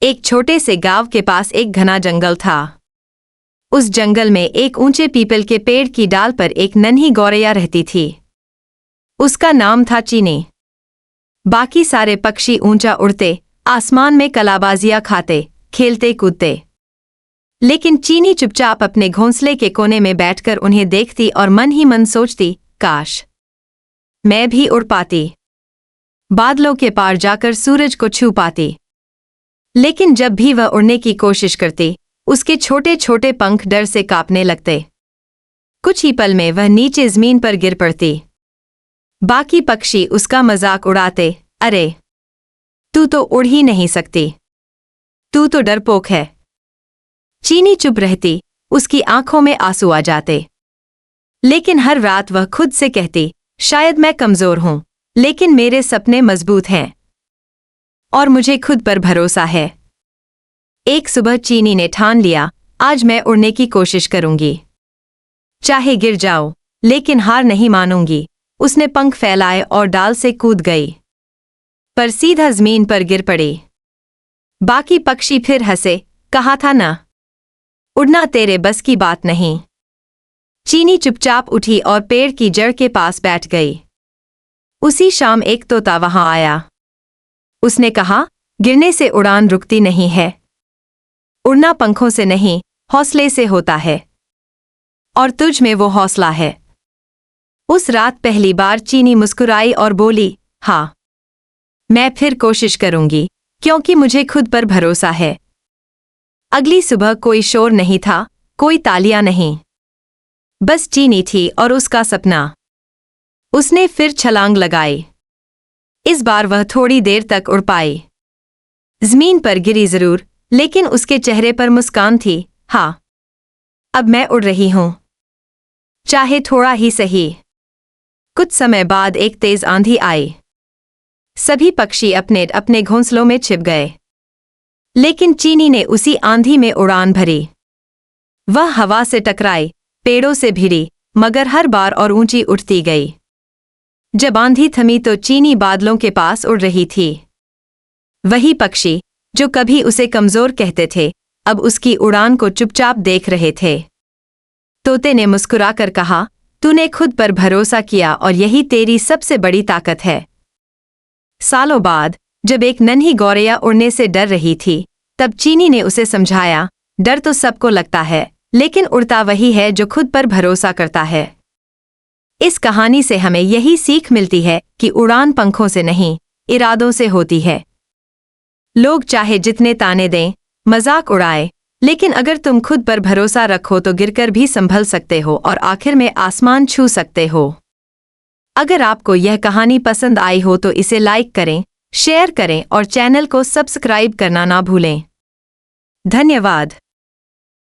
एक छोटे से गांव के पास एक घना जंगल था। उस जंगल में एक ऊंचे पीपल के पेड़ की डाल पर एक नन्ही गौरैया रहती थी। उसका नाम था चीनी। बाकी सारे पक्षी ऊंचा उड़ते, आसमान में कलाबाजियां खाते, खेलते कूदते, लेकिन चीनी चुपचाप अपने घोंसले के कोने में बैठकर उन्हें देखती और मन ही मन सोचती, काश मैं भी उड़ पाती, बादलों के पार जाकर सूरज को छू पाती। लेकिन जब भी वह उड़ने की कोशिश करती, उसके छोटे छोटे पंख डर से कांपने लगते। कुछ ही पल में वह नीचे जमीन पर गिर पड़ती। बाकी पक्षी उसका मजाक उड़ाते, अरे तू तो उड़ ही नहीं सकती, तू तो डरपोक है। चीनी चुप रहती, उसकी आंखों में आंसू आ जाते। लेकिन हर रात वह खुद से कहती, शायद मैं कमजोर हूं, लेकिन मेरे सपने मजबूत हैं और मुझे खुद पर भरोसा है। एक सुबह चीनी ने ठान लिया, आज मैं उड़ने की कोशिश करूंगी, चाहे गिर जाऊं, लेकिन हार नहीं मानूंगी। उसने पंख फैलाए और डाल से कूद गई, पर सीधा जमीन पर गिर पड़ी। बाकी पक्षी फिर हंसे, कहा था ना, उड़ना तेरे बस की बात नहीं। चीनी चुपचाप उठी और पेड़ की जड़ के पास बैठ गई। उसी शाम एक तोता वहां आया। उसने कहा, गिरने से उड़ान रुकती नहीं है, उड़ना पंखों से नहीं, हौसले से होता है, और तुझ में वो हौसला है। उस रात पहली बार चीनी मुस्कुराई और बोली, हाँ, मैं फिर कोशिश करूंगी, क्योंकि मुझे खुद पर भरोसा है। अगली सुबह कोई शोर नहीं था, कोई तालियां नहीं, बस चीनी थी और उसका सपना। उसने फिर छलांग लगाई। इस बार वह थोड़ी देर तक उड़ पाई। जमीन पर गिरी जरूर, लेकिन उसके चेहरे पर मुस्कान थी, हाँ, अब मैं उड़ रही हूं, चाहे थोड़ा ही सही। कुछ समय बाद एक तेज आंधी आई। सभी पक्षी अपने अपने घोंसलों में छिप गए, लेकिन चीनी ने उसी आंधी में उड़ान भरी। वह हवा से टकराई, पेड़ों से भिड़ी, मगर हर बार और ऊंची उठती गई। जब आंधी थमी तो चीनी बादलों के पास उड़ रही थी। वही पक्षी जो कभी उसे कमजोर कहते थे, अब उसकी उड़ान को चुपचाप देख रहे थे। तोते ने मुस्कुराकर कहा, तूने खुद पर भरोसा किया और यही तेरी सबसे बड़ी ताकत है। सालों बाद जब एक नन्ही गौरैया उड़ने से डर रही थी, तब चीनी ने उसे समझाया, डर तो सबको लगता है, लेकिन उड़ता वही है जो खुद पर भरोसा करता है। इस कहानी से हमें यही सीख मिलती है कि उड़ान पंखों से नहीं, इरादों से होती है। लोग चाहे जितने ताने दें, मजाक उड़ाए, लेकिन अगर तुम खुद पर भरोसा रखो तो गिरकर भी संभल सकते हो और आखिर में आसमान छू सकते हो। अगर आपको यह कहानी पसंद आई हो तो इसे लाइक करें, शेयर करें और चैनल को सब्सक्राइब करना ना भूलें। धन्यवाद।